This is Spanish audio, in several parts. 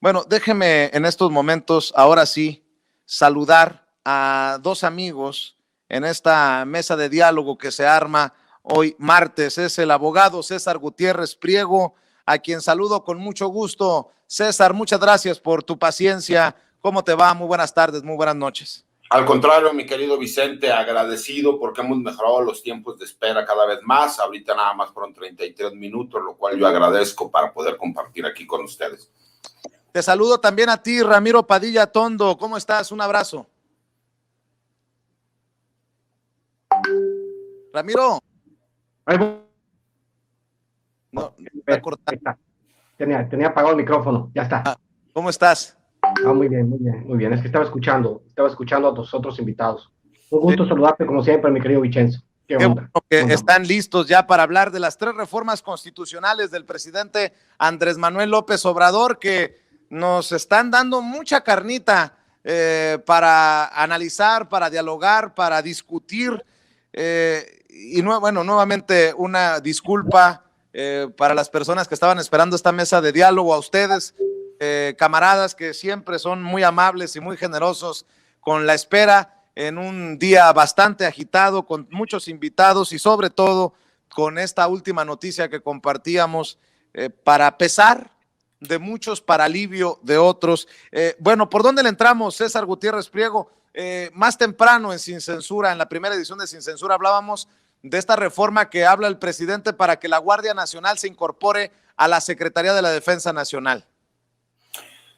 Bueno, déjeme en estos momentos, ahora sí, saludar a dos amigos en esta mesa de diálogo que se arma hoy martes. Es el abogado César Gutiérrez Priego, a quien saludo con mucho gusto. César, muchas gracias por tu paciencia. ¿Cómo te va? Muy buenas tardes, muy buenas noches. Al contrario, mi querido Vicente, agradecido porque hemos mejorado los tiempos de espera cada vez más. Ahorita nada más fueron 33 minutos, lo cual yo agradezco para poder compartir aquí con ustedes. Te saludo también a ti, Ramiro Padilla Tondo. ¿Cómo estás? Un abrazo. Ramiro. No, está. Tenía apagado el micrófono, ya está. ¿Cómo estás? Muy bien. Es que estaba escuchando a los otros invitados. Un gusto saludarte como siempre, mi querido Vicenzo. Qué bueno que están listos ya para hablar de las 3 reformas constitucionales del presidente Andrés Manuel López Obrador, que nos están dando mucha carnita para analizar, para dialogar, para discutir. Nuevamente una disculpa para las personas que estaban esperando esta mesa de diálogo, a ustedes, camaradas que siempre son muy amables y muy generosos con la espera en un día bastante agitado, con muchos invitados y sobre todo con esta última noticia que compartíamos, para pesar de muchos, para alivio de otros. ¿Por dónde le entramos, César Gutiérrez Priego? Más temprano en Sin Censura, en la primera edición de Sin Censura, hablábamos de esta reforma que habla el presidente para que la Guardia Nacional se incorpore a la Secretaría de la Defensa Nacional.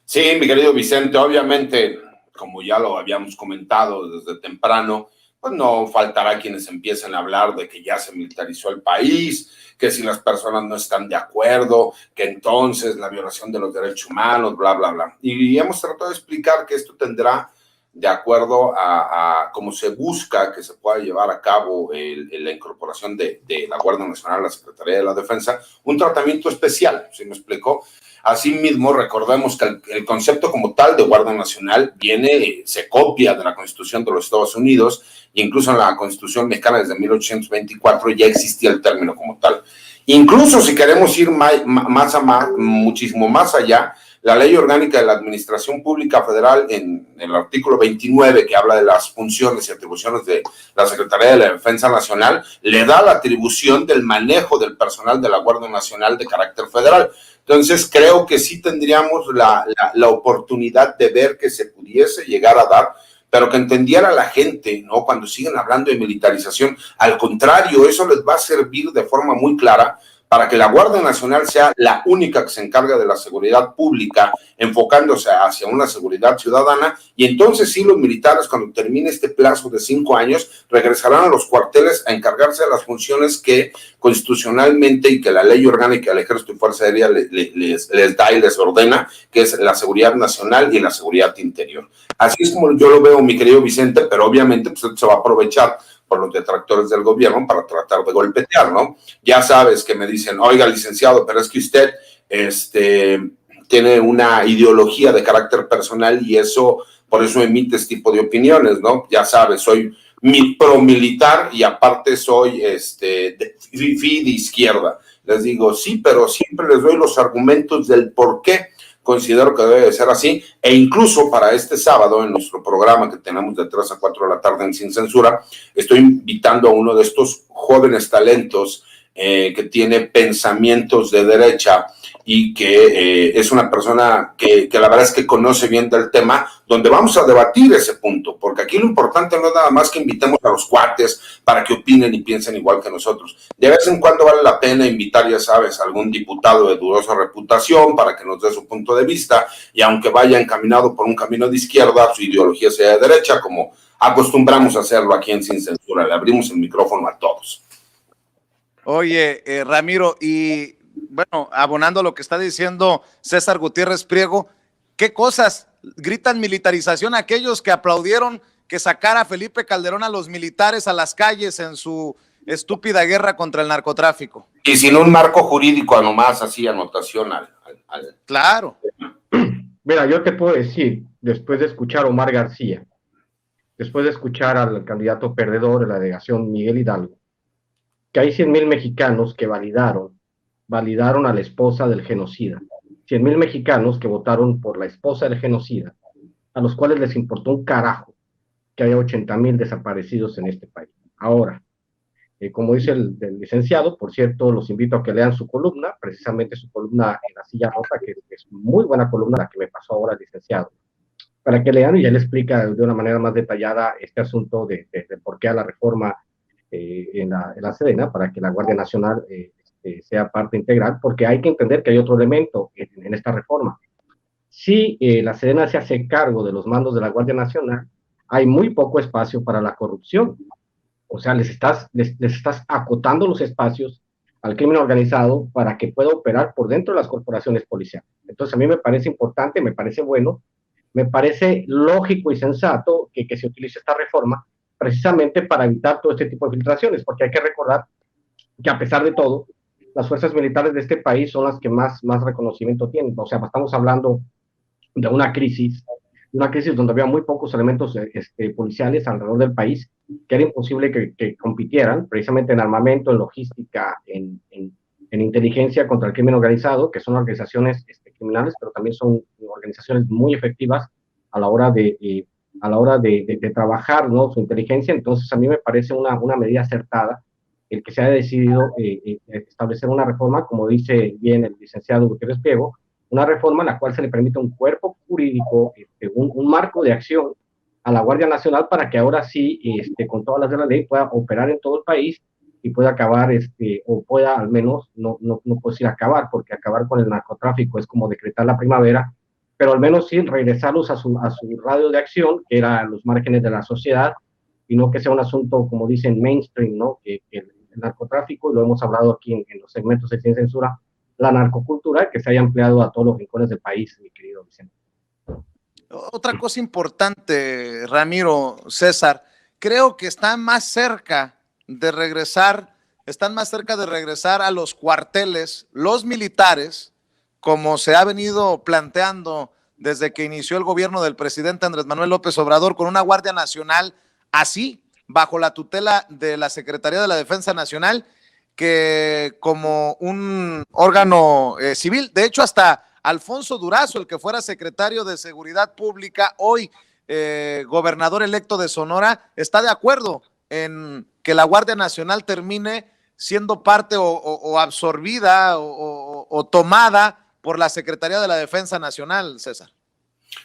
Sí, mi querido Vicente, obviamente, como ya lo habíamos comentado desde temprano, pues no faltará quienes empiecen a hablar de que ya se militarizó el país, que si las personas no están de acuerdo, que entonces la violación de los derechos humanos, bla, bla, bla. Y hemos tratado de explicar que esto tendrá, de acuerdo a cómo se busca que se pueda llevar a cabo la incorporación de la Guardia Nacional a la Secretaría de la Defensa, un tratamiento especial, ¿sí me explicó? Asimismo, recordemos que el concepto como tal de Guardia Nacional se copia de la Constitución de los Estados Unidos, e incluso en la Constitución mexicana desde 1824 ya existía el término como tal. Incluso si queremos ir muchísimo más allá, la Ley Orgánica de la Administración Pública Federal, en el artículo 29, que habla de las funciones y atribuciones de la Secretaría de la Defensa Nacional, le da la atribución del manejo del personal de la Guardia Nacional de carácter federal. Entonces, creo que sí tendríamos la oportunidad de ver que se pudiese llegar a dar, pero que entendiera la gente, ¿no? Cuando siguen hablando de militarización, al contrario, eso les va a servir de forma muy clara para que la Guardia Nacional sea la única que se encarga de la seguridad pública, enfocándose hacia una seguridad ciudadana, y entonces sí los militares, cuando termine este plazo de 5 años, regresarán a los cuarteles a encargarse de las funciones que constitucionalmente y que la Ley Orgánica del Ejército y Fuerza Aérea les da y les ordena, que es la seguridad nacional y la seguridad interior. Así es como yo lo veo, mi querido Vicente, pero obviamente pues, se va a aprovechar por los detractores del gobierno para tratar de golpetear, ¿no? Ya sabes que me dicen, oiga, licenciado, pero es que usted tiene una ideología de carácter personal y eso, por eso emite este tipo de opiniones, ¿no? Ya sabes, soy promilitar y aparte soy de izquierda. Les digo, sí, pero siempre les doy los argumentos del por qué considero que debe de ser así, e incluso para este sábado en nuestro programa que tenemos de 3 a 4 de la tarde en Sin Censura, estoy invitando a uno de estos jóvenes talentos que tiene pensamientos de derecha y que es una persona que la verdad es que conoce bien del tema, donde vamos a debatir ese punto, porque aquí lo importante no es nada más que invitemos a los cuates para que opinen y piensen igual que nosotros. De vez en cuando vale la pena invitar, ya sabes, a algún diputado de dudosa reputación para que nos dé su punto de vista, y aunque vaya encaminado por un camino de izquierda, su ideología sea de derecha, como acostumbramos a hacerlo aquí en Sin Censura. Le abrimos el micrófono a todos. Oye, Ramiro, y bueno, abonando lo que está diciendo César Gutiérrez Priego, ¿qué cosas gritan militarización aquellos que aplaudieron que sacara a Felipe Calderón a los militares a las calles en su estúpida guerra contra el narcotráfico? Y sin un marco jurídico, nomás así, anotación al... Claro. Mira, yo te puedo decir, después de escuchar a Omar García, después de escuchar al candidato perdedor de la delegación Miguel Hidalgo, que hay 100,000 mexicanos que validaron a la esposa del genocida. 100,000 mexicanos que votaron por la esposa del genocida, a los cuales les importó un carajo que haya 80,000 desaparecidos en este país. Ahora, como dice el licenciado, por cierto, los invito a que lean su columna, precisamente su columna en La Silla Rota, que es muy buena columna la que me pasó ahora el licenciado, para que lean y ya le explica de una manera más detallada este asunto de por qué a la reforma en la Sedena, para que la Guardia Nacional sea parte integral, porque hay que entender que hay otro elemento en esta reforma. Si la Sedena se hace cargo de los mandos de la Guardia Nacional, hay muy poco espacio para la corrupción. O sea, les estás acotando los espacios al crimen organizado para que pueda operar por dentro de las corporaciones policiales. Entonces, a mí me parece importante, me parece bueno, me parece lógico y sensato que se utilice esta reforma precisamente para evitar todo este tipo de filtraciones, porque hay que recordar que a pesar de todo, las fuerzas militares de este país son las que más reconocimiento tienen. O sea, estamos hablando de una crisis donde había muy pocos elementos policiales alrededor del país, que era imposible que compitieran, precisamente en armamento, en logística, en inteligencia contra el crimen organizado, que son organizaciones criminales, pero también son organizaciones muy efectivas a la hora de trabajar, ¿no?, su inteligencia. Entonces, a mí me parece una medida acertada el que se haya decidido establecer una reforma, como dice bien el licenciado Gutiérrez Priego, una reforma en la cual se le permite un cuerpo jurídico, un marco de acción a la Guardia Nacional para que ahora sí, con todas las de la ley, pueda operar en todo el país y pueda acabar, o pueda al menos, no puedo decir acabar, porque acabar con el narcotráfico es como decretar la primavera, pero al menos sí regresarlos a su radio de acción, que era los márgenes de la sociedad, y no que sea un asunto, como dicen, mainstream, ¿no? Que el narcotráfico, y lo hemos hablado aquí en los segmentos de Sin Censura, la narcocultura, que se haya empleado a todos los rincones del país, mi querido Vicente. Otra cosa importante, Ramiro, César, creo que están más cerca de regresar a los cuarteles, los militares, como se ha venido planteando desde que inició el gobierno del presidente Andrés Manuel López Obrador, con una Guardia Nacional así, bajo la tutela de la Secretaría de la Defensa Nacional, que como un órgano civil. De hecho, hasta Alfonso Durazo, el que fuera secretario de Seguridad Pública, hoy gobernador electo de Sonora, está de acuerdo en que la Guardia Nacional termine siendo parte o absorbida o tomada por la Secretaría de la Defensa Nacional, César.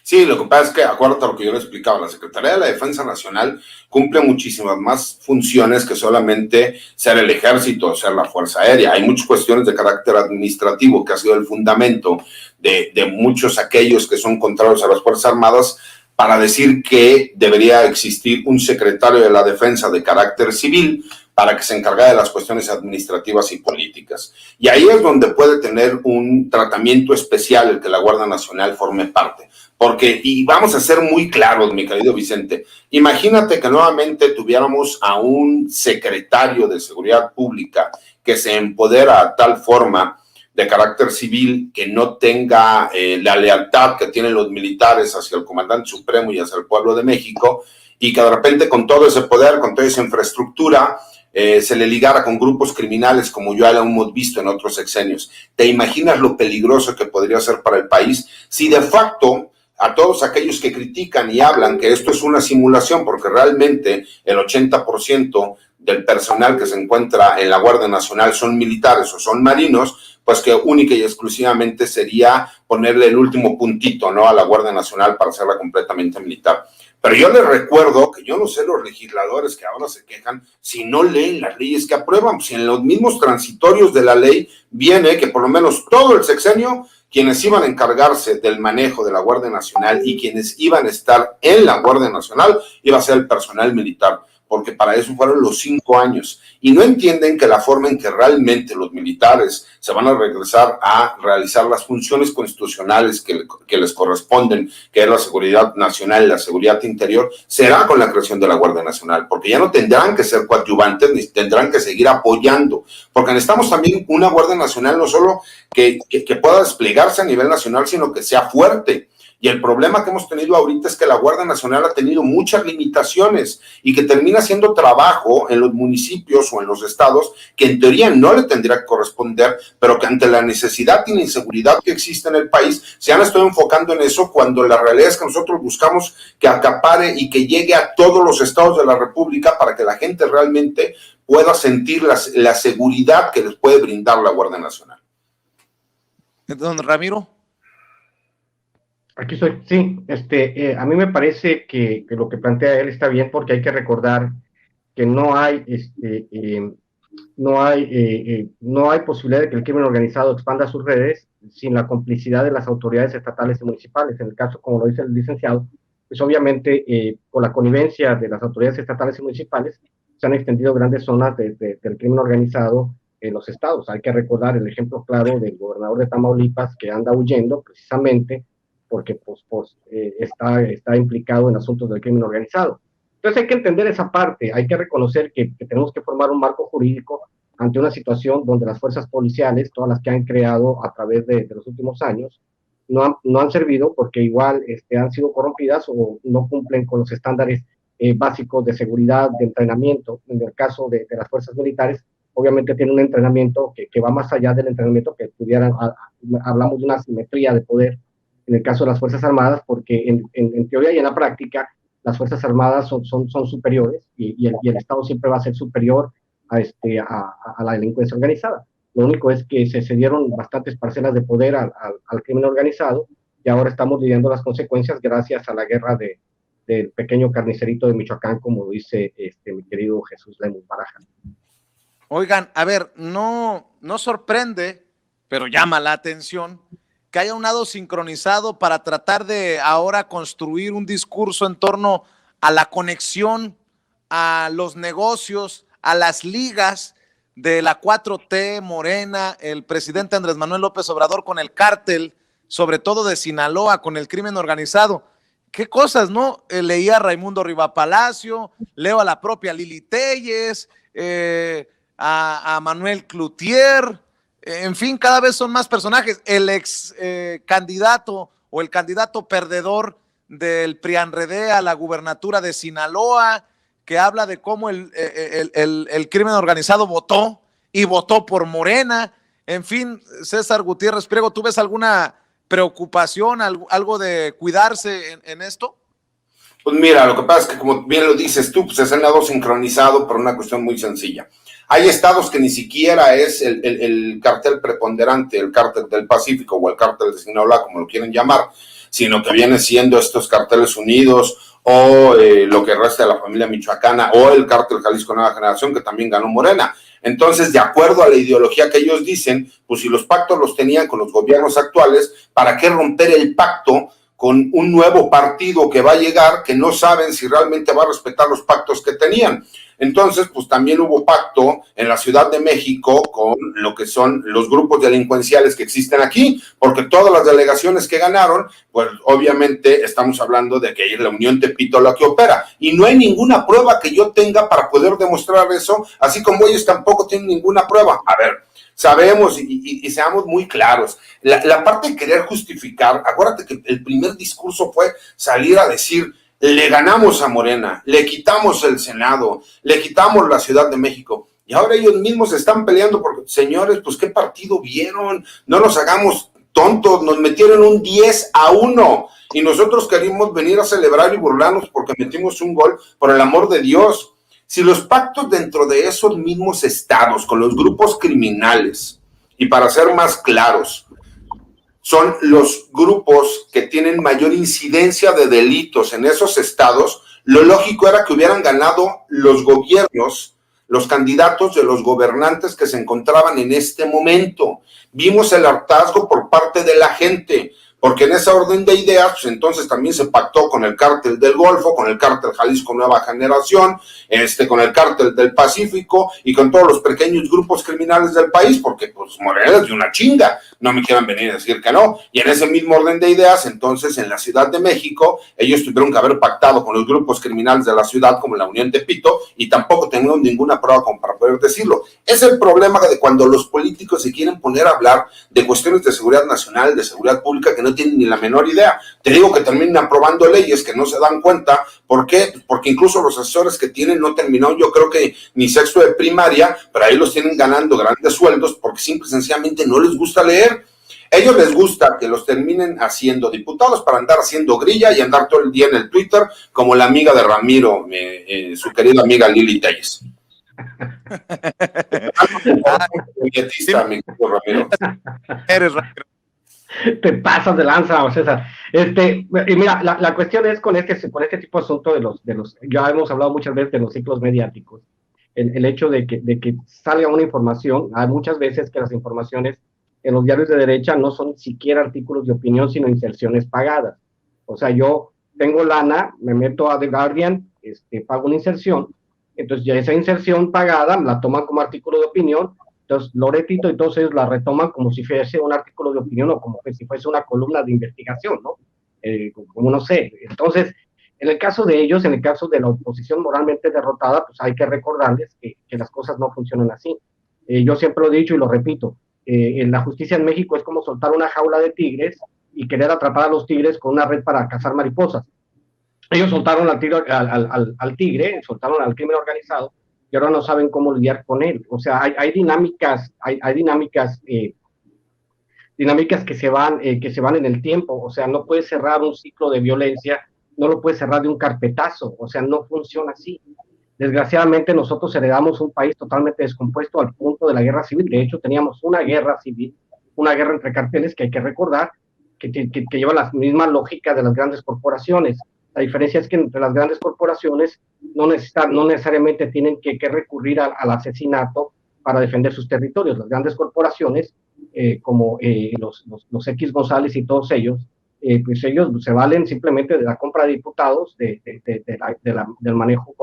Sí, lo que pasa es que, acuérdate lo que yo le explicaba, la Secretaría de la Defensa Nacional cumple muchísimas más funciones que solamente ser el ejército o ser la Fuerza Aérea. Hay muchas cuestiones de carácter administrativo que ha sido el fundamento de muchos aquellos que son contrarios a las Fuerzas Armadas para decir que debería existir un secretario de la Defensa de carácter civil para que se encargue de las cuestiones administrativas y políticas. Y ahí es donde puede tener un tratamiento especial el que la Guardia Nacional forme parte. Porque, y vamos a ser muy claros, mi querido Vicente, imagínate que nuevamente tuviéramos a un secretario de Seguridad Pública que se empodera a tal forma de carácter civil que no tenga la lealtad que tienen los militares hacia el comandante supremo y hacia el pueblo de México, y que de repente con todo ese poder, con toda esa infraestructura, se le ligara con grupos criminales como ya lo hemos visto en otros sexenios. ¿Te imaginas lo peligroso que podría ser para el país si de facto a todos aquellos que critican y hablan que esto es una simulación, porque realmente el 80% del personal que se encuentra en la Guardia Nacional son militares o son marinos, pues que única y exclusivamente sería ponerle el último puntito, ¿no?, a la Guardia Nacional para hacerla completamente militar. Pero yo les recuerdo que yo no sé los legisladores que ahora se quejan si no leen las leyes que aprueban. Si en los mismos transitorios de la ley viene que por lo menos todo el sexenio, quienes iban a encargarse del manejo de la Guardia Nacional y quienes iban a estar en la Guardia Nacional iba a ser el personal militar, porque para eso fueron los 5 años. Y no entienden que la forma en que realmente los militares se van a regresar a realizar las funciones constitucionales que les corresponden, que es la seguridad nacional y la seguridad interior, será con la creación de la Guardia Nacional, porque ya no tendrán que ser coadyuvantes, ni tendrán que seguir apoyando, porque necesitamos también una Guardia Nacional no solo que pueda desplegarse a nivel nacional, sino que sea fuerte. Y el problema que hemos tenido ahorita es que la Guardia Nacional ha tenido muchas limitaciones y que termina haciendo trabajo en los municipios o en los estados que en teoría no le tendría que corresponder, pero que ante la necesidad y la inseguridad que existe en el país, se han estado enfocando en eso, cuando la realidad es que nosotros buscamos que acapare y que llegue a todos los estados de la República para que la gente realmente pueda sentir la seguridad que les puede brindar la Guardia Nacional. Don Ramiro. Aquí estoy, sí, a mí me parece que lo que plantea él está bien, porque hay que recordar que no hay posibilidad de que el crimen organizado expanda sus redes sin la complicidad de las autoridades estatales y municipales. En el caso, como lo dice el licenciado, pues obviamente con la connivencia de las autoridades estatales y municipales se han extendido grandes zonas del crimen organizado en los estados. Hay que recordar el ejemplo claro del gobernador de Tamaulipas, que anda huyendo precisamente porque está implicado en asuntos del crimen organizado. Entonces hay que entender esa parte, hay que reconocer que tenemos que formar un marco jurídico ante una situación donde las fuerzas policiales, todas las que han creado a través de los últimos años, no han servido, porque igual han sido corrompidas o no cumplen con los estándares básicos de seguridad, de entrenamiento. En el caso de las fuerzas militares, obviamente tiene un entrenamiento que va más allá del entrenamiento que hablamos de una asimetría de poder en el caso de las Fuerzas Armadas, porque en teoría y en la práctica las Fuerzas Armadas son superiores y el Estado siempre va a ser superior a la delincuencia organizada. Lo único es que se cedieron bastantes parcelas de poder al crimen organizado, y ahora estamos lidiando las consecuencias gracias a la guerra del pequeño carnicerito de Michoacán, como dice mi querido Jesús Lemus Baraja. Oigan, a ver, no sorprende, pero llama la atención que haya un lado sincronizado para tratar de ahora construir un discurso en torno a la conexión, a los negocios, a las ligas de la 4T, Morena, el presidente Andrés Manuel López Obrador con el cártel, sobre todo de Sinaloa, con el crimen organizado. ¿Qué cosas, no? Leía a Raimundo Rivapalacio, leo a la propia Lili Téllez, a Manuel Cloutier. En fin, cada vez son más personajes. El ex candidato o el candidato perdedor del PRIANREDE a la gubernatura de Sinaloa, que habla de cómo el crimen organizado votó y votó por Morena. En fin, César Gutiérrez Priego, ¿tú ves alguna preocupación, algo de cuidarse en esto? Pues mira, lo que pasa es que, como bien lo dices tú, pues es el lado sincronizado por una cuestión muy sencilla. Hay estados que ni siquiera es el cartel preponderante, el cártel del Pacífico o el cártel de Sinaloa, como lo quieren llamar, sino que viene siendo estos carteles unidos o lo que resta de la familia michoacana o el cártel Jalisco Nueva Generación, que también ganó Morena. Entonces, de acuerdo a la ideología que ellos dicen, pues si los pactos los tenían con los gobiernos actuales, ¿para qué romper el pacto con un nuevo partido que va a llegar, que no saben si realmente va a respetar los pactos que tenían? Entonces, pues también hubo pacto en la Ciudad de México con lo que son los grupos delincuenciales que existen aquí, porque todas las delegaciones que ganaron, pues obviamente estamos hablando de que es la Unión Tepito la que opera, y no hay ninguna prueba que yo tenga para poder demostrar eso, así como ellos tampoco tienen ninguna prueba. A ver, sabemos y seamos muy claros, la parte de querer justificar, acuérdate que el primer discurso fue salir a decir: le ganamos a Morena, le quitamos el Senado, le quitamos la Ciudad de México, y ahora ellos mismos están peleando porque, señores, pues ¿qué partido vieron? No nos hagamos tontos, nos metieron un 10-1, y nosotros queríamos venir a celebrar y burlarnos porque metimos un gol, por el amor de Dios. Si los pactos dentro de esos mismos estados, con los grupos criminales, y para ser más claros, son los grupos que tienen mayor incidencia de delitos en esos estados, lo lógico era que hubieran ganado los gobiernos, los candidatos de los gobernantes que se encontraban en este momento. Vimos el hartazgo por parte de la gente, porque en esa orden de ideas, pues entonces también se pactó con el cártel del Golfo, con el cártel Jalisco Nueva Generación, con el cártel del Pacífico y con todos los pequeños grupos criminales del país, porque pues Morena es de una chinga, no me quieran venir a decir que no. Y en ese mismo orden de ideas, entonces en la Ciudad de México, ellos tuvieron que haber pactado con los grupos criminales de la ciudad, como la Unión Tepito, y tampoco tenían ninguna prueba como para poder decirlo. Es el problema de cuando los políticos se quieren poner a hablar de cuestiones de seguridad nacional, de seguridad pública, que no tienen ni la menor idea. Te digo que terminan aprobando leyes que no se dan cuenta. ¿Por qué? Porque incluso los asesores que tienen no terminaron, yo creo que ni sexto de primaria, pero ahí los tienen ganando grandes sueldos porque simple y sencillamente no les gusta leer. Ellos les gusta que los terminen haciendo diputados para andar haciendo grilla y andar todo el día en el Twitter como la amiga de Ramiro, su querida amiga Lili Telles. Mi querido Ramiro. Eres Ramiro. Te pasas de lanza, César. Y mira, la cuestión es con este tipo de asunto de los, ya hemos hablado muchas veces de los ciclos mediáticos, el hecho de que salga una información, hay muchas veces que las informaciones en los diarios de derecha no son siquiera artículos de opinión, sino inserciones pagadas. O sea, yo tengo lana, me meto a The Guardian, pago una inserción, entonces ya esa inserción pagada la toman como artículo de opinión, entonces Loretito y todos ellos la retoman como si fuese un artículo de opinión o como si fuese una columna de investigación, ¿no? Como no sé. Entonces, en el caso de ellos, en el caso de la oposición moralmente derrotada, pues hay que recordarles que las cosas no funcionan así. Yo siempre lo he dicho y lo repito, en la justicia en México es como soltar una jaula de tigres y querer atrapar a los tigres con una red para cazar mariposas. Ellos soltaron al tigre, soltaron al crimen organizado, y ahora no saben cómo lidiar con él. O sea, hay dinámicas que se van en el tiempo. O sea, no puedes cerrar un ciclo de violencia, no lo puedes cerrar de un carpetazo. O sea, no funciona así. Desgraciadamente nosotros heredamos un país totalmente descompuesto al punto de la guerra civil. De hecho, teníamos una guerra civil, una guerra entre carteles que hay que recordar, que lleva la misma lógica de las grandes corporaciones. La diferencia es que entre las grandes corporaciones no necesariamente tienen que recurrir al asesinato para defender sus territorios. Las grandes corporaciones, como los X González y todos ellos, pues ellos se valen simplemente de la compra de diputados, del manejo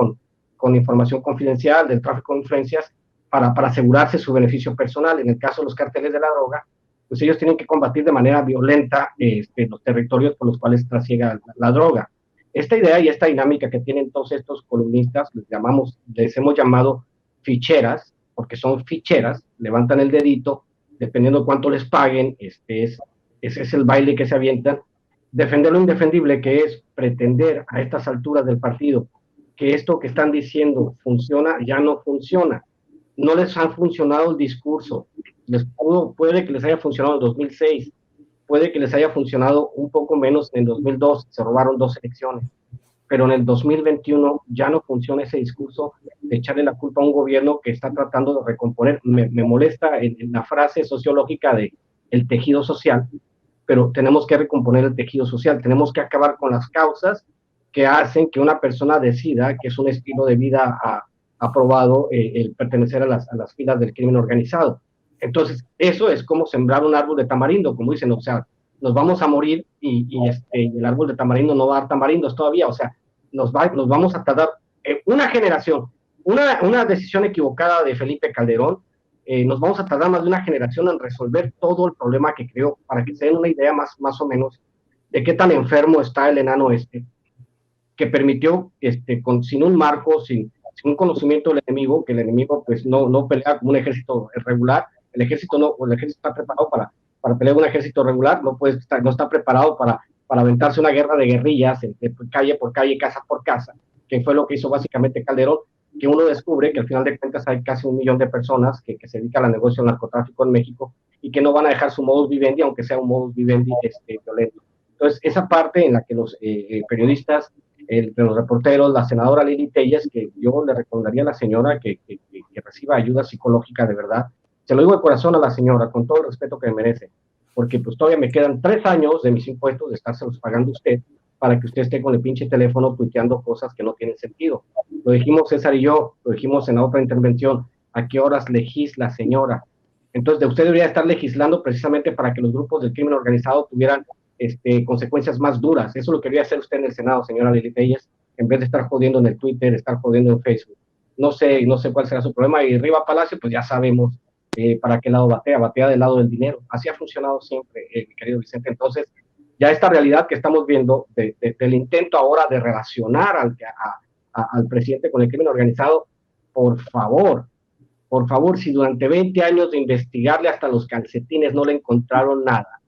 con información confidencial, del tráfico de influencias, para asegurarse su beneficio personal. En el caso de los carteles de la droga, pues ellos tienen que combatir de manera violenta los territorios por los cuales trasiega la droga. Esta idea y esta dinámica que tienen todos estos columnistas, les hemos llamado ficheras, porque son ficheras, levantan el dedito, dependiendo de cuánto les paguen, ese es el baile que se avientan. Defender lo indefendible, que es pretender a estas alturas del partido que esto que están diciendo funciona, ya no funciona. No les ha funcionado el discurso. Puede que les haya funcionado en 2006, puede que les haya funcionado un poco menos en 2002, se robaron 2 elecciones, pero en el 2021 ya no funciona ese discurso de echarle la culpa a un gobierno que está tratando de recomponer. Me molesta en la frase sociológica de el tejido social, pero tenemos que recomponer el tejido social, tenemos que acabar con las causas que hacen que una persona decida que es un estilo de vida aprobado el pertenecer a las filas del crimen organizado. Entonces, eso es como sembrar un árbol de tamarindo, como dicen, o sea, nos vamos a morir y el árbol de tamarindo no va a dar tamarindos todavía, o sea, nos vamos a tardar una generación, una decisión equivocada de Felipe Calderón, nos vamos a tardar más de una generación en resolver todo el problema que creó, para que se den una idea más o menos de qué tan enfermo está el enano que permitió, sin un marco, sin un conocimiento del enemigo, que el enemigo pues no pelea como un ejército regular, el ejército está preparado para pelear un ejército regular, no está preparado para aventarse una guerra de guerrillas, calle por calle, casa por casa, que fue lo que hizo básicamente Calderón, que uno descubre que al final de cuentas hay casi 1 millón de personas que se dedican al negocio del narcotráfico en México y que no van a dejar su modus vivendi, aunque sea un modus vivendi violento. Entonces, esa parte en la que los periodistas, los reporteros, la senadora Lili Telles, que yo le recomendaría a la señora que reciba ayuda psicológica de verdad, se lo digo de corazón a la señora, con todo el respeto que me merece, porque pues todavía me quedan 3 años de mis impuestos de estárselos pagando usted, para que usted esté con el pinche teléfono tuiteando cosas que no tienen sentido. Lo dijimos César y yo, lo dijimos en la otra intervención, ¿a qué horas legisla, señora? Entonces, usted debería estar legislando precisamente para que los grupos del crimen organizado tuvieran consecuencias más duras. Eso lo quería hacer usted en el Senado, señora Lili Telles, en vez de estar jodiendo en el Twitter, estar jodiendo en Facebook. No sé cuál será su problema. Y Riva Palacio, pues ya sabemos para qué lado batea del lado del dinero. Así ha funcionado siempre, mi querido Vicente. Entonces, ya esta realidad que estamos viendo del intento ahora de relacionar al presidente con el crimen organizado, por favor, si durante 20 años de investigarle hasta los calcetines no le encontraron nada,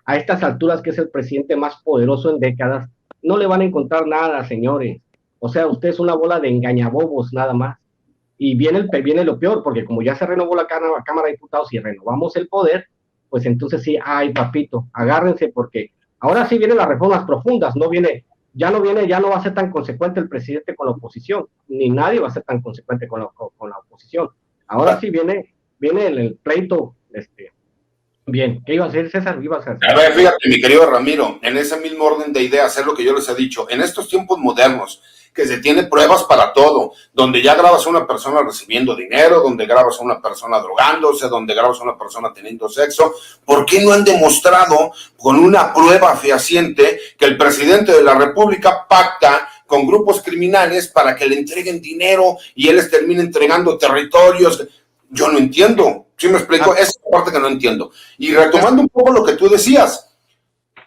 a estas alturas, que es el presidente más poderoso en décadas, no le van a encontrar nada, señores. O sea, usted es una bola de engañabobos nada más. Y viene lo peor, porque como ya se renovó la Cámara de Diputados y renovamos el poder, pues entonces sí, ay papito, agárrense, porque ahora sí vienen las reformas profundas, ya no va a ser tan consecuente el presidente con la oposición, ni nadie va a ser tan consecuente con la oposición. Ahora sí viene el pleito, bien. ¿Qué iba a hacer, César? A ver, fíjate, mi querido Ramiro, en ese mismo orden de ideas, es lo que yo les he dicho, en estos tiempos modernos, que se tiene pruebas para todo, donde ya grabas a una persona recibiendo dinero, donde grabas a una persona drogándose, donde grabas a una persona teniendo sexo, ¿por qué no han demostrado con una prueba fehaciente que el presidente de la República pacta con grupos criminales para que le entreguen dinero y él les termine entregando territorios? Yo no entiendo, ¿sí me explico? Esa es la parte que no entiendo. Y retomando un poco lo que tú decías,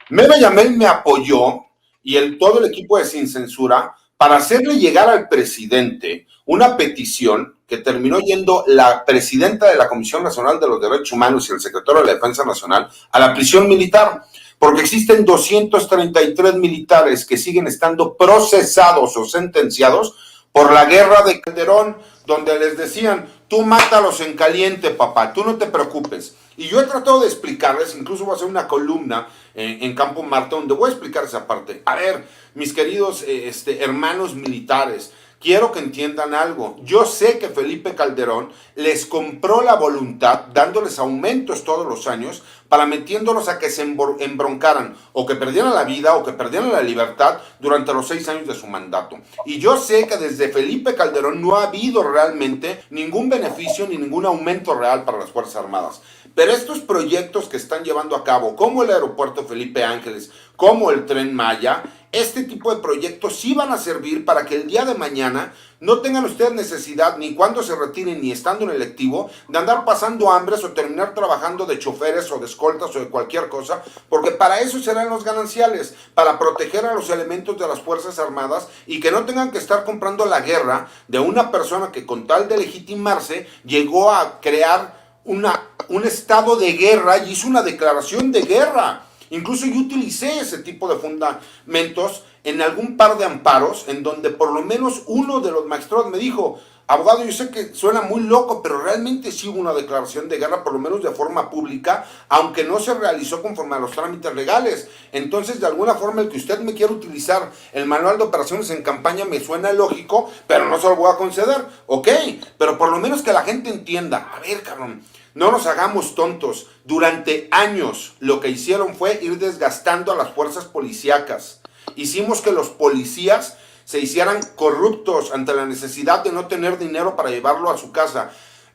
Meva Yamel me apoyó y todo el equipo de Sin Censura para hacerle llegar al presidente una petición que terminó yendo la presidenta de la Comisión Nacional de los Derechos Humanos y el secretario de la Defensa Nacional a la prisión militar, porque existen 233 militares que siguen estando procesados o sentenciados por la guerra de Calderón, donde les decían, tú mátalos en caliente, papá, tú no te preocupes. Y yo he tratado de explicarles, incluso voy a hacer una columna en Campo Marte, donde voy a explicar esa parte. A ver, mis queridos hermanos militares, quiero que entiendan algo. Yo sé que Felipe Calderón les compró la voluntad, dándoles aumentos todos los años, para metiéndolos a que se embroncaran, o que perdieran la vida, o que perdieran la libertad durante los 6 años de su mandato. Y yo sé que desde Felipe Calderón no ha habido realmente ningún beneficio ni ningún aumento real para las Fuerzas Armadas. Pero estos proyectos que están llevando a cabo, como el aeropuerto Felipe Ángeles, como el Tren Maya, este tipo de proyectos sí van a servir para que el día de mañana no tengan ustedes necesidad, ni cuando se retiren, ni estando en el electivo, de andar pasando hambres o terminar trabajando de choferes o de escoltas o de cualquier cosa, porque para eso serán los gananciales, para proteger a los elementos de las Fuerzas Armadas y que no tengan que estar comprando la guerra de una persona que con tal de legitimarse llegó a crear un estado de guerra y hizo una declaración de guerra. Incluso yo utilicé ese tipo de fundamentos en algún par de amparos en donde por lo menos uno de los magistrados me dijo, abogado, yo sé que suena muy loco, pero realmente sí hubo una declaración de guerra, por lo menos de forma pública, aunque no se realizó conforme a los trámites legales. Entonces, de alguna forma, el que usted me quiera utilizar el manual de operaciones en campaña me suena lógico, pero no se lo voy a conceder, ok, pero por lo menos que la gente entienda, a ver, cabrón, no nos hagamos tontos. Durante años lo que hicieron fue ir desgastando a las fuerzas policíacas. Hicimos que los policías se hicieran corruptos ante la necesidad de no tener dinero para llevarlo a su casa.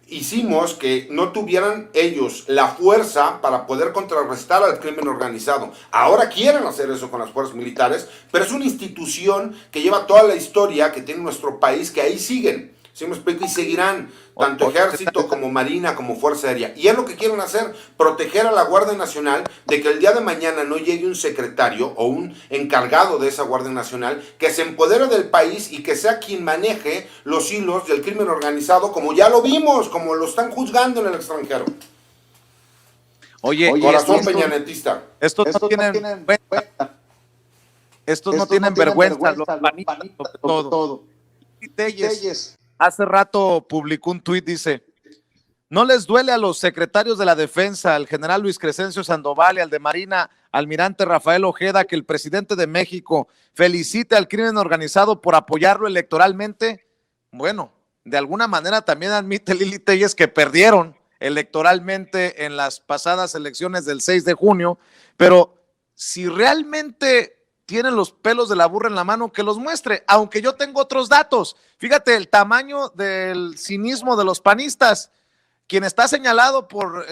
Hicimos que no tuvieran ellos la fuerza para poder contrarrestar al crimen organizado. Ahora quieren hacer eso con las fuerzas militares, pero es una institución que lleva toda la historia que tiene nuestro país, que ahí siguen. ¿Sí me explico? Y seguirán, tanto ejército como marina como fuerza aérea. Y es lo que quieren hacer, proteger a la Guardia Nacional de que el día de mañana no llegue un secretario o un encargado de esa Guardia Nacional que se empodere del país y que sea quien maneje los hilos del crimen organizado, como ya lo vimos, como lo están juzgando en el extranjero. Oye, corazón peñanetista. Estos no tienen vergüenza. Estos no tienen vergüenza, los panitas, sobre todo. Y Telles hace rato publicó un tuit, dice, no les duele a los secretarios de la defensa, al general Luis Crescencio Sandoval y al de Marina, almirante Rafael Ojeda, que el presidente de México felicite al crimen organizado por apoyarlo electoralmente. Bueno, de alguna manera también admite Lili Telles que perdieron electoralmente en las pasadas elecciones del 6 de junio, pero si realmente tienen los pelos de la burra en la mano, que los muestre, aunque yo tengo otros datos. Fíjate el tamaño del cinismo de los panistas. Quien está señalado por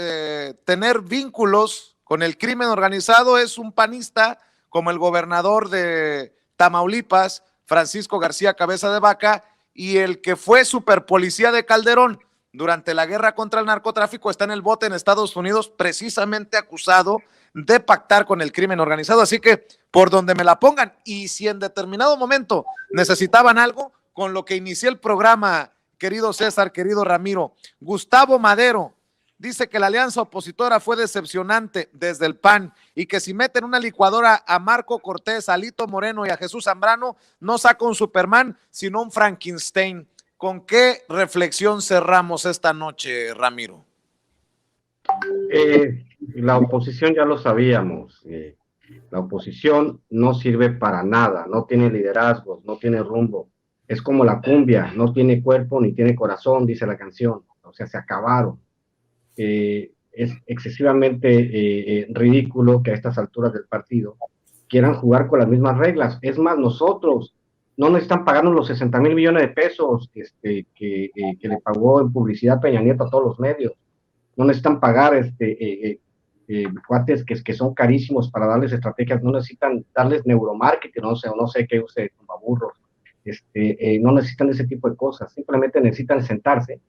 tener vínculos con el crimen organizado es un panista como el gobernador de Tamaulipas, Francisco García Cabeza de Vaca, y el que fue superpolicía de Calderón durante la guerra contra el narcotráfico está en el bote en Estados Unidos, precisamente acusado de pactar con el crimen organizado. Así que por donde me la pongan, y si en determinado momento necesitaban algo, con lo que inicié el programa, querido César, querido Ramiro, Gustavo Madero dice que la alianza opositora fue decepcionante desde el PAN y que si meten una licuadora a Marco Cortés, a Alito Moreno y a Jesús Zambrano, no saca un Superman, sino un Frankenstein. ¿Con qué reflexión cerramos esta noche, Ramiro? La oposición ya lo sabíamos. La oposición no sirve para nada, no tiene liderazgos, no tiene rumbo. Es como la cumbia, no tiene cuerpo ni tiene corazón, dice la canción. O sea, se acabaron. Es excesivamente ridículo que a estas alturas del partido quieran jugar con las mismas reglas. Es más, nosotros no nos están pagando los 60,000 millones de pesos que le pagó en publicidad Peña Nieto a todos los medios. No necesitan pagar cuates que son carísimos para darles estrategias, no necesitan darles neuromarketing, no sé qué use tumbaburros, no necesitan ese tipo de cosas, simplemente necesitan sentarse,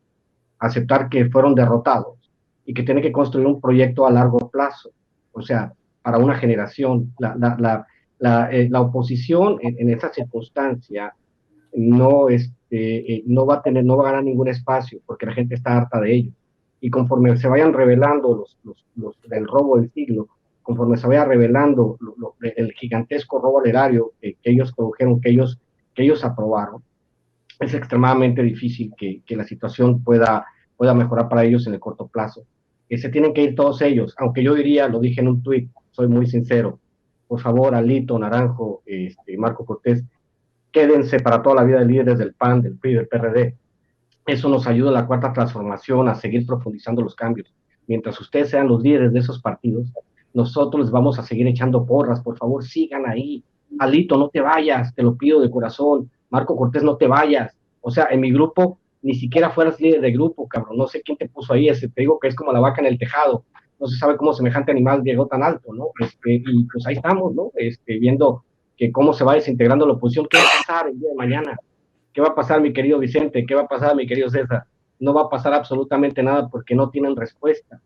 aceptar que fueron derrotados y que tienen que construir un proyecto a largo plazo, o sea, para una generación. La oposición en esa circunstancia no va a ganar ningún espacio porque la gente está harta de ello. Y conforme se vayan revelando los del robo del siglo, conforme se vaya revelando el gigantesco robo al erario que ellos produjeron, que ellos aprobaron, es extremadamente difícil que la situación pueda mejorar para ellos en el corto plazo. Se tienen que ir todos ellos, aunque yo diría, lo dije en un tuit, soy muy sincero, por favor, Alito, Naranjo, Marco Cortés, quédense para toda la vida líderes del PAN, del PRI, del PRD. Eso nos ayuda a la cuarta transformación, a seguir profundizando los cambios. Mientras ustedes sean los líderes de esos partidos, nosotros les vamos a seguir echando porras. Por favor, sigan ahí. Alito, no te vayas, te lo pido de corazón. Marco Cortés, no te vayas. O sea, en mi grupo, ni siquiera fueras líder de grupo, cabrón. No sé quién te puso ahí. Te digo que es como la vaca en el tejado. No se sabe cómo semejante animal llegó tan alto, ¿no? Y pues ahí estamos, ¿no? Viendo que cómo se va desintegrando la oposición. ¿Qué va a pasar el día de mañana? ¿Qué va a pasar, mi querido Vicente? ¿Qué va a pasar, mi querido César? No va a pasar absolutamente nada porque no tienen respuesta.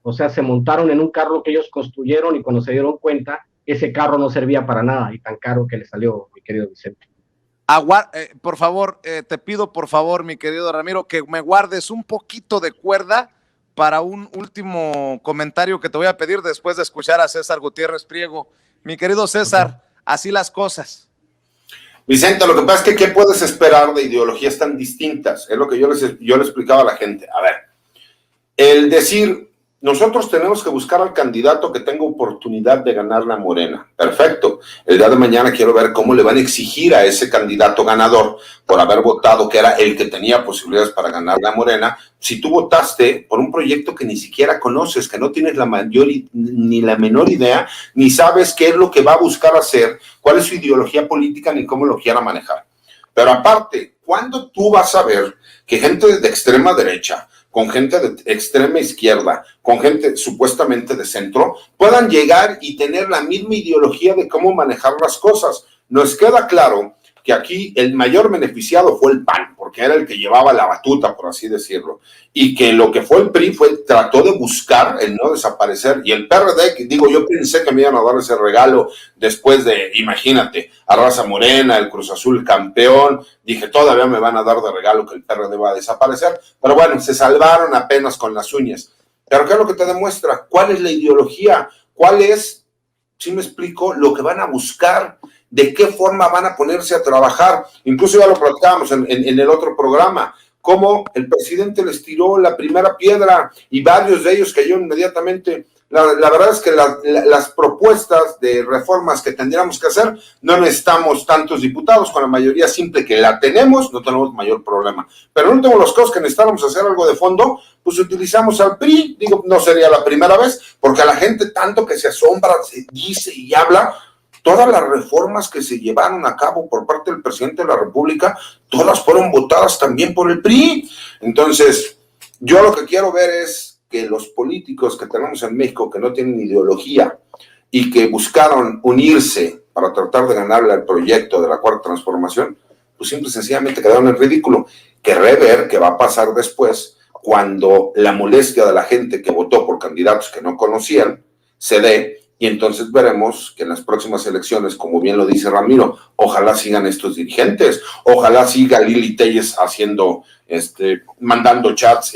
O sea, se montaron en un carro que ellos construyeron y cuando se dieron cuenta, ese carro no servía para nada y tan caro que le salió, mi querido Vicente. Por favor, te pido, por favor, mi querido Ramiro, que me guardes un poquito de cuerda para un último comentario que te voy a pedir después de escuchar a César Gutiérrez Priego. Mi querido César, así las cosas. Vicente, lo que pasa es que ¿qué puedes esperar de ideologías tan distintas? Es lo que yo le explicaba a la gente. A ver, el decir, nosotros tenemos que buscar al candidato que tenga oportunidad de ganar la Morena. Perfecto. El día de mañana quiero ver cómo le van a exigir a ese candidato ganador por haber votado que era el que tenía posibilidades para ganar la Morena. Si tú votaste por un proyecto que ni siquiera conoces, que no tienes ni la menor idea, ni sabes qué es lo que va a buscar hacer, cuál es su ideología política, ni cómo lo quiera manejar. Pero aparte, ¿cuándo tú vas a ver que gente de extrema derecha, con gente de extrema izquierda, con gente supuestamente de centro, puedan llegar y tener la misma ideología de cómo manejar las cosas? Nos queda claro que aquí el mayor beneficiado fue el PAN, porque era el que llevaba la batuta, por así decirlo, y que lo que fue el PRI trató de buscar el no desaparecer, y el PRD, digo, yo pensé que me iban a dar ese regalo después de, imagínate, a Raza Morena, el Cruz Azul campeón, dije, todavía me van a dar de regalo que el PRD va a desaparecer, pero bueno, se salvaron apenas con las uñas. Pero ¿qué es lo que te demuestra? ¿Cuál es la ideología? ¿Cuál es, si me explico, lo que van a buscar? ¿De qué forma van a ponerse a trabajar? Incluso ya lo platicábamos en el otro programa, cómo el presidente les tiró la primera piedra y varios de ellos cayeron inmediatamente. La verdad es que las propuestas de reformas que tendríamos que hacer, no necesitamos tantos diputados, con la mayoría simple que la tenemos, no tenemos mayor problema. Pero no tengo los casos que necesitamos hacer algo de fondo, pues utilizamos al PRI, digo, no sería la primera vez, porque a la gente tanto que se asombra, se dice y habla. Todas las reformas que se llevaron a cabo por parte del presidente de la República, todas fueron votadas también por el PRI. Entonces, yo lo que quiero ver es que los políticos que tenemos en México, que no tienen ideología y que buscaron unirse para tratar de ganarle al proyecto de la Cuarta Transformación, pues simple y sencillamente quedaron en ridículo. Querré ver qué va a pasar después cuando la molestia de la gente que votó por candidatos que no conocían se dé. Y entonces veremos que en las próximas elecciones, como bien lo dice Ramiro, ojalá sigan estos dirigentes, ojalá siga Lili Telles haciendo, mandando chats,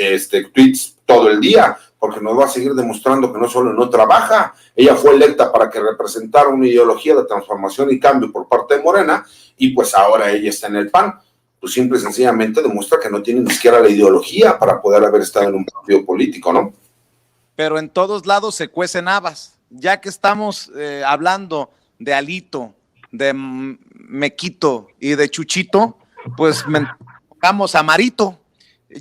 tweets todo el día, porque nos va a seguir demostrando que no solo no trabaja, ella fue electa para que representara una ideología de transformación y cambio por parte de Morena, y pues ahora ella está en el PAN. Pues simple y sencillamente demuestra que no tiene ni siquiera la ideología para poder haber estado en un partido político, ¿no? Pero en todos lados se cuecen habas. Ya que estamos hablando de Alito, de Mequito y de Chuchito, pues vamos a Marito.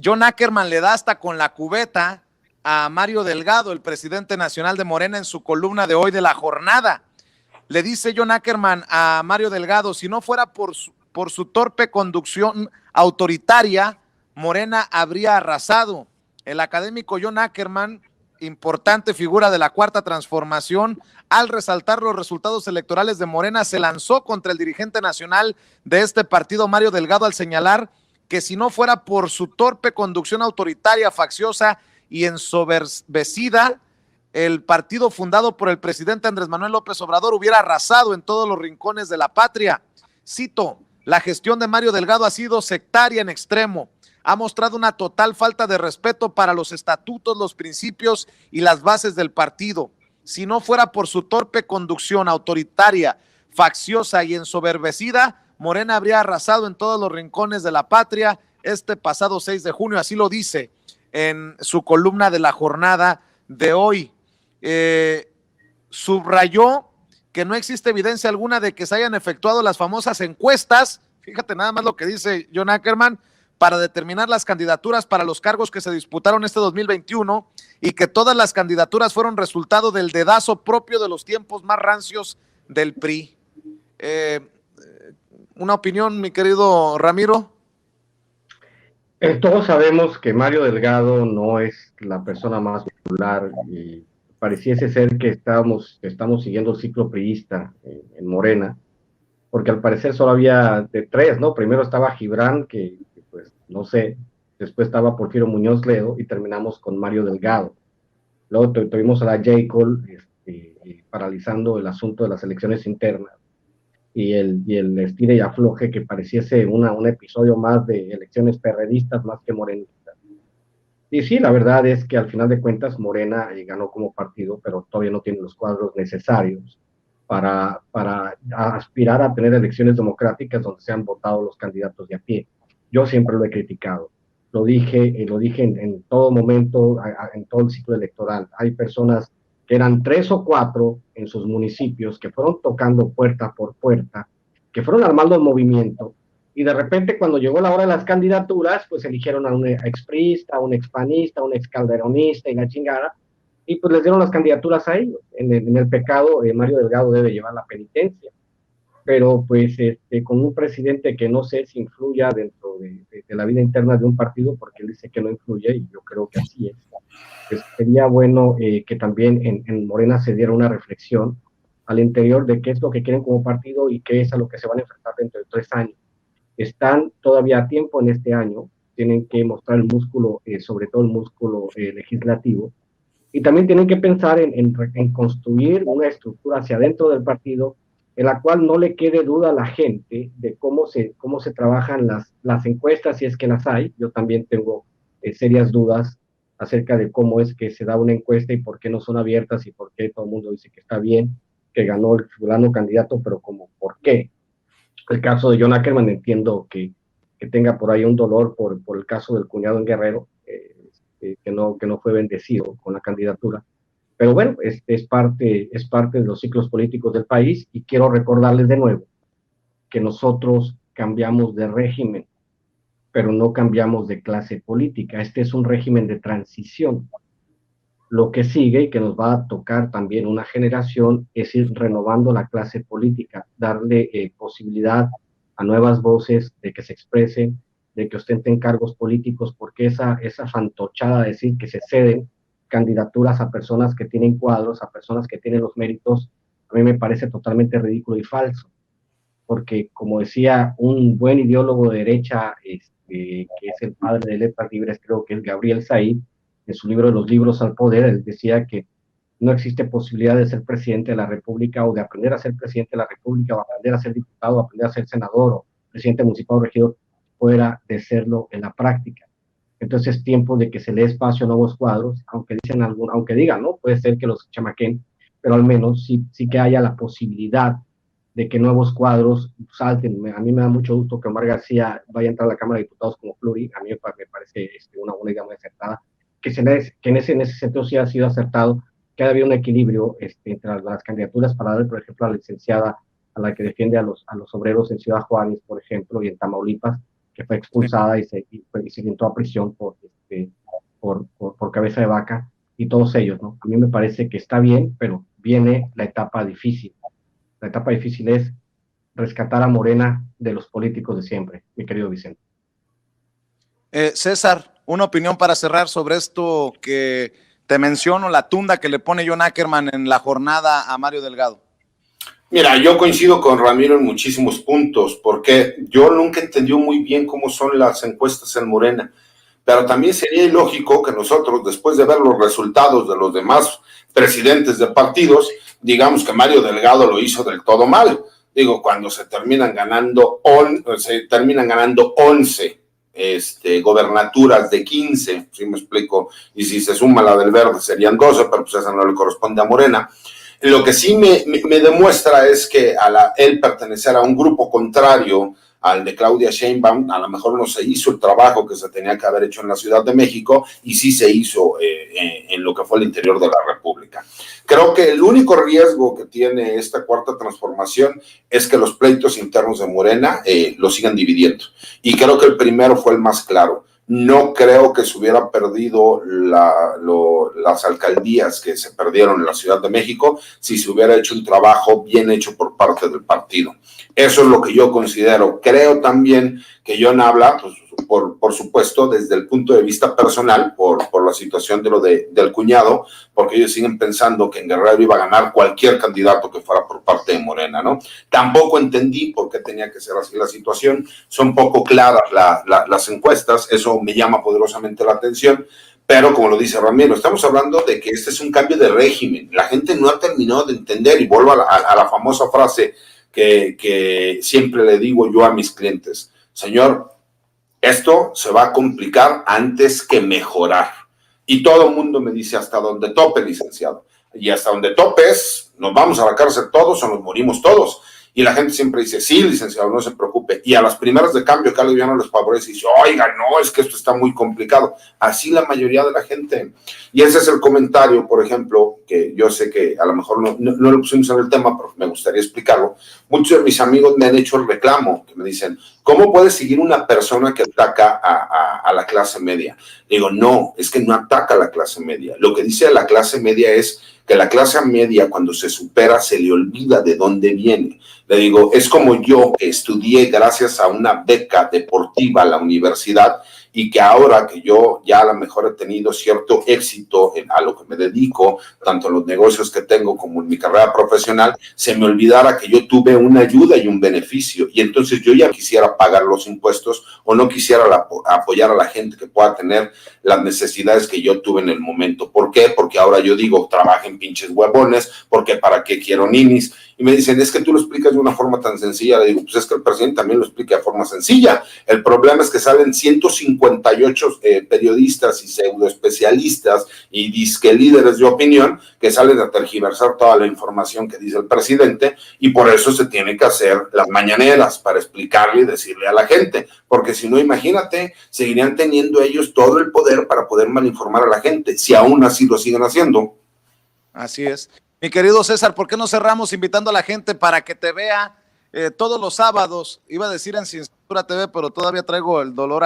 John Ackerman le da hasta con la cubeta a Mario Delgado, el presidente nacional de Morena, en su columna de hoy de La Jornada. Le dice John Ackerman a Mario Delgado, si no fuera por su torpe conducción autoritaria, Morena habría arrasado. El académico John Ackerman, importante figura de la Cuarta Transformación, al resaltar los resultados electorales de Morena, se lanzó contra el dirigente nacional de este partido, Mario Delgado, al señalar que si no fuera por su torpe conducción autoritaria, facciosa y ensoberbecida, el partido fundado por el presidente Andrés Manuel López Obrador hubiera arrasado en todos los rincones de la patria. Cito, la gestión de Mario Delgado ha sido sectaria en extremo. Ha mostrado una total falta de respeto para los estatutos, los principios y las bases del partido. Si no fuera por su torpe conducción autoritaria, facciosa y ensoberbecida, Morena habría arrasado en todos los rincones de la patria este pasado 6 de junio, así lo dice en su columna de La Jornada de hoy. Subrayó que no existe evidencia alguna de que se hayan efectuado las famosas encuestas, fíjate nada más lo que dice John Ackerman, para determinar las candidaturas para los cargos que se disputaron este 2021 y que todas las candidaturas fueron resultado del dedazo propio de los tiempos más rancios del PRI. Una opinión, mi querido Ramiro. Todos sabemos que Mario Delgado no es la persona más popular y pareciese ser que estamos siguiendo el ciclo priista en Morena, porque al parecer solo había de tres, ¿no? Primero estaba Gibran, que pues no sé, después estaba Porfirio Muñoz Ledo y terminamos con Mario Delgado. Luego tuvimos a la J. Cole paralizando el asunto de las elecciones internas y el estire y afloje que pareciese un episodio más de elecciones perredistas más que morenistas. Y sí, la verdad es que al final de cuentas Morena ganó como partido, pero todavía no tiene los cuadros necesarios para aspirar a tener elecciones democráticas donde sean votados los candidatos de a pie. Yo siempre lo he criticado, lo dije en todo momento, en todo el ciclo electoral. Hay personas que eran 3 o 4 en sus municipios, que fueron tocando puerta por puerta, que fueron armando el movimiento, y de repente cuando llegó la hora de las candidaturas, pues eligieron a un expriista, a un expanista, a un excalderonista y la chingada, y pues les dieron las candidaturas a ellos. En el pecado, Mario Delgado debe llevar la penitencia, pero pues con un presidente que no sé si influya dentro de la vida interna de un partido, porque él dice que no influye, y yo creo que así es. Pues sería bueno que también en Morena se diera una reflexión al interior de qué es lo que quieren como partido y qué es a lo que se van a enfrentar dentro de 3 años. Están todavía a tiempo en este año, tienen que mostrar el músculo, sobre todo el músculo legislativo, y también tienen que pensar en construir una estructura hacia adentro del partido en la cual no le quede duda a la gente de cómo se trabajan las encuestas, si es que las hay. Yo también tengo serias dudas acerca de cómo es que se da una encuesta y por qué no son abiertas y por qué todo el mundo dice que está bien, que ganó el fulano candidato, pero como por qué. El caso de John Ackerman entiendo que tenga por ahí un dolor por el caso del cuñado en Guerrero, que no fue bendecido con la candidatura. Pero bueno, es parte de los ciclos políticos del país, y quiero recordarles de nuevo que nosotros cambiamos de régimen, pero no cambiamos de clase política. Este es un régimen de transición. Lo que sigue y que nos va a tocar también una generación es ir renovando la clase política, darle posibilidad a nuevas voces de que se expresen, de que ostenten cargos políticos, porque esa fantochada de decir que se ceden candidaturas a personas que tienen cuadros, a personas que tienen los méritos, a mí me parece totalmente ridículo y falso, porque como decía un buen ideólogo de derecha, que es el padre de Letras Libres, creo que es Gabriel Said, en su libro de los libros al poder, él decía que no existe posibilidad de ser presidente de la República o de aprender a ser presidente de la República o aprender a ser diputado, o aprender a ser senador o presidente municipal o regidor, fuera de serlo en la práctica. Entonces es tiempo de que se le dé espacio a nuevos cuadros, aunque digan, ¿no? Puede ser que los chamaquen, pero al menos sí que haya la posibilidad de que nuevos cuadros salten. A mí me da mucho gusto que Omar García vaya a entrar a la Cámara de Diputados como pluri, a mí me parece una idea muy acertada, que en ese sentido sí ha sido acertado, que ha habido un equilibrio entre las candidaturas para dar, por ejemplo, a la licenciada, a la que defiende a los obreros en Ciudad Juárez, por ejemplo, y en Tamaulipas, que fue expulsada y se entró a prisión por cabeza de vaca, y todos ellos, ¿no? A mí me parece que está bien, pero viene la etapa difícil. La etapa difícil es rescatar a Morena de los políticos de siempre, mi querido Vicente. César, una opinión para cerrar sobre esto que te menciono, la tunda que le pone John Ackerman en la jornada a Mario Delgado. Mira, yo coincido con Ramiro en muchísimos puntos, porque yo nunca entendí muy bien cómo son las encuestas en Morena, pero también sería ilógico que nosotros, después de ver los resultados de los demás presidentes de partidos, digamos que Mario Delgado lo hizo del todo mal. Digo, cuando se terminan ganando 11 gobernaturas de 15, si me explico, y si se suma la del Verde serían 12, pero pues esa no le corresponde a Morena. Lo que sí me demuestra es que él pertenecer a un grupo contrario al de Claudia Sheinbaum, a lo mejor no se hizo el trabajo que se tenía que haber hecho en la Ciudad de México y sí se hizo en lo que fue el interior de la República. Creo que el único riesgo que tiene esta cuarta transformación es que los pleitos internos de Morena lo sigan dividiendo. Y creo que el primero fue el más claro. No creo que se hubiera perdido las alcaldías que se perdieron en la Ciudad de México si se hubiera hecho un trabajo bien hecho por parte del partido. Eso es lo que yo considero. Creo también que John habla, pues, por supuesto, desde el punto de vista personal, por la situación de del cuñado, porque ellos siguen pensando que en Guerrero iba a ganar cualquier candidato que fuera por parte de Morena, ¿no? Tampoco entendí por qué tenía que ser así la situación. Son poco claras las encuestas, eso me llama poderosamente la atención. Pero como lo dice Ramiro, estamos hablando de que este es un cambio de régimen. La gente no ha terminado de entender, y vuelvo a la famosa frase que siempre le digo yo a mis clientes: señor, esto se va a complicar antes que mejorar. Y todo el mundo me dice: hasta donde tope, licenciado. Y hasta donde topes, nos vamos a la cárcel todos o nos morimos todos. Y la gente siempre dice: sí, licenciado, no se preocupe. Y a las primeras de cambio que algo ya no les favorece, dice: oiga, no, es que esto está muy complicado. Así la mayoría de la gente. Y ese es el comentario, por ejemplo, que yo sé que a lo mejor no lo pusimos en el tema, pero me gustaría explicarlo. Muchos de mis amigos me han hecho el reclamo, que me dicen: ¿cómo puede seguir una persona que ataca a la clase media? Digo, no, es que no ataca a la clase media. Lo que dice la clase media es que la clase media, cuando se supera, se le olvida de dónde viene. Le digo, es como yo que estudié gracias a una beca deportiva a la universidad, y que ahora que yo ya a lo mejor he tenido cierto éxito a lo que me dedico, tanto en los negocios que tengo como en mi carrera profesional, se me olvidara que yo tuve una ayuda y un beneficio, y entonces yo ya quisiera pagar los impuestos o no quisiera apoyar a la gente que pueda tener las necesidades que yo tuve en el momento. ¿Por qué? Porque ahora yo digo, trabajen pinches huevones, porque ¿para qué quiero ninis? Y me dicen, es que tú lo explicas de una forma tan sencilla. Le digo, pues es que el presidente también lo explica de forma sencilla. El problema es que salen 158 periodistas y pseudoespecialistas y disque líderes de opinión que salen a tergiversar toda la información que dice el presidente, y por eso se tiene que hacer las mañaneras para explicarle y decirle a la gente, porque si no, imagínate, seguirían teniendo ellos todo el poder para poder malinformar a la gente, si aún así lo siguen haciendo. Así es. Mi querido César, ¿por qué no cerramos invitando a la gente para que te vea todos los sábados? Iba a decir en Sin Censura TV, pero todavía traigo el dolor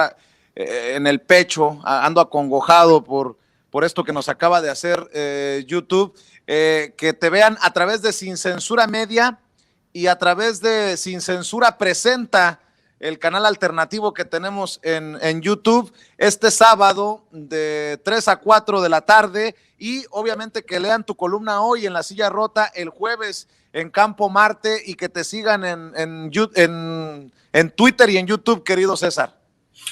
en el pecho, ando acongojado por esto que nos acaba de hacer YouTube, que te vean a través de Sin Censura Media y a través de Sin Censura Presenta, el canal alternativo que tenemos en YouTube, este sábado de 3 a 4 de la tarde, y obviamente que lean tu columna hoy en La Silla Rota, el jueves en Campo Marte, y que te sigan en Twitter y en YouTube, querido César.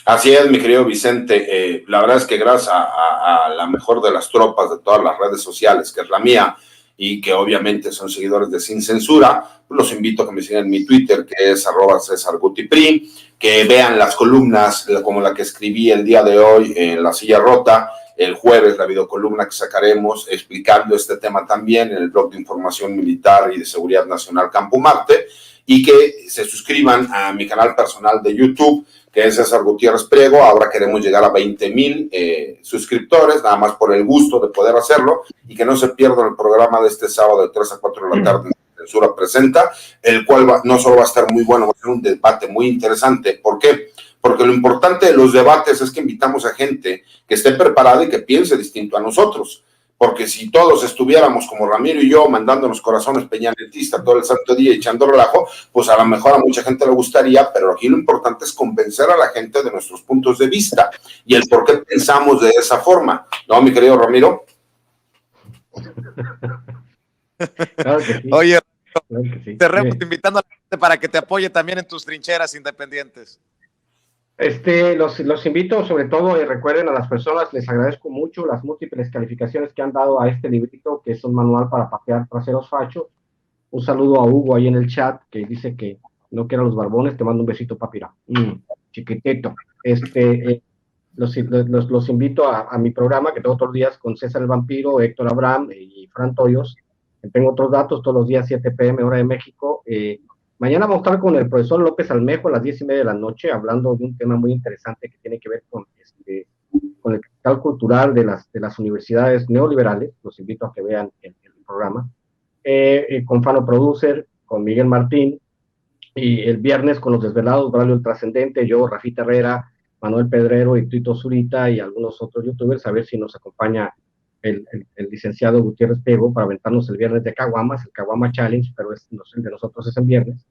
Así es, mi querido Vicente. La verdad es que gracias a la mejor de las tropas de todas las redes sociales, que es la mía, y que obviamente son seguidores de Sin Censura, pues los invito a que me sigan en mi Twitter, que es @CesarGutiPri, que vean las columnas como la que escribí el día de hoy en La Silla Rota, el jueves la videocolumna que sacaremos explicando este tema también en el blog de información militar y de seguridad nacional Campo Marte, y que se suscriban a mi canal personal de YouTube, que es César Gutiérrez Priego. Ahora queremos llegar a 20,000 suscriptores, nada más por el gusto de poder hacerlo, y que no se pierdan el programa de este sábado de 3 a 4 de la tarde. Censura Presenta, el cual no solo va a estar muy bueno, va a ser un debate muy interesante. ¿Por qué? Porque lo importante de los debates es que invitamos a gente que esté preparada y que piense distinto a nosotros. Porque si todos estuviéramos como Ramiro y yo mandándonos corazones peñanetistas todo el santo día echando relajo, pues a lo mejor a mucha gente le gustaría, pero aquí lo importante es convencer a la gente de nuestros puntos de vista y el por qué pensamos de esa forma. ¿No, mi querido Ramiro? Claro que sí. Oye, Claro que sí. cerremos invitando a la gente para que te apoye también en tus trincheras independientes. Los invito, sobre todo, recuerden a las personas, les agradezco mucho las múltiples calificaciones que han dado a este librito, que es un manual para patear traseros fachos. Un saludo a Hugo ahí en el chat, que dice que no quiero los barbones, te mando un besito, papira. Chiquitito. Los invito a mi programa, que tengo todos los días con César el Vampiro, Héctor Abraham y Fran Toyos. Tengo otros datos todos los días, 7 p.m. hora de México. Mañana vamos a estar con el profesor López Almejo a las 10:30 de la noche, hablando de un tema muy interesante que tiene que ver con el capital cultural de las universidades neoliberales. Los invito a que vean el programa. Con Fano Producer, con Miguel Martín, y el viernes con los desvelados, Braulio el Trascendente, yo, Rafita Herrera, Manuel Pedrero y Tito Zurita y algunos otros youtubers, a ver si nos acompaña el licenciado Gutiérrez Priego para aventarnos el viernes de Caguamas, el Caguama Challenge, pero el de nosotros es en viernes.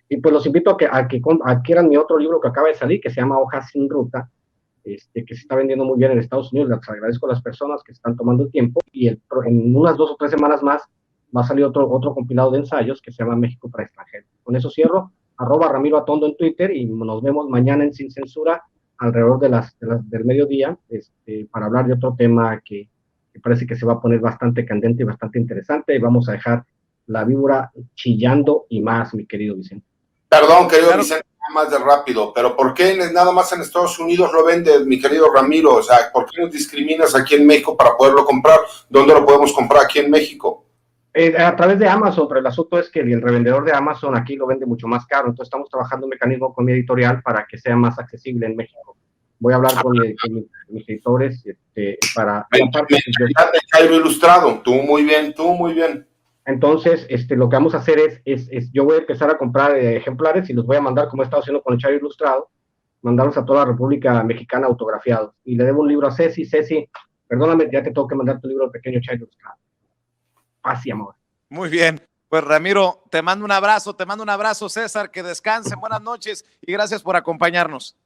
Y pues los invito a que adquieran mi otro libro que acaba de salir, que se llama Hojas sin Ruta, que se está vendiendo muy bien en Estados Unidos. Les agradezco a las personas que están tomando el tiempo, y en unas 2 o 3 semanas más va a salir otro compilado de ensayos que se llama México para Extranjeros. Con eso cierro, @Ramiro Atondo en Twitter, y nos vemos mañana en Sin Censura alrededor del mediodía, para hablar de otro tema que parece que se va a poner bastante candente y bastante interesante, y vamos a dejar la víbora chillando y más, mi querido Vicente. Perdón, querido Vicente, más de rápido, pero ¿por qué nada más en Estados Unidos lo vendes, mi querido Ramiro? O sea, ¿por qué nos discriminas aquí en México para poderlo comprar? ¿Dónde lo podemos comprar aquí en México? A través de Amazon, pero el asunto es que el revendedor de Amazon aquí lo vende mucho más caro, entonces estamos trabajando un mecanismo con mi editorial para que sea más accesible en México. Voy a hablar con mis editores para... de Cairo Ilustrado, tú muy bien. Entonces, lo que vamos a hacer es yo voy a empezar a comprar ejemplares y los voy a mandar, como he estado haciendo con el Chairo Ilustrado, mandarlos a toda la República Mexicana autografiados. Y le debo un libro a Ceci, perdóname, ya te tengo que mandar tu libro al pequeño Chairo Ilustrado. Paz y amor. Muy bien. Pues Ramiro, te mando un abrazo, César, que descansen, buenas noches y gracias por acompañarnos.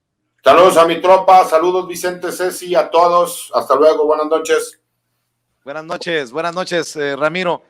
Saludos a mi tropa, saludos Vicente, Ceci, a todos, hasta luego, buenas noches. Buenas noches, Ramiro.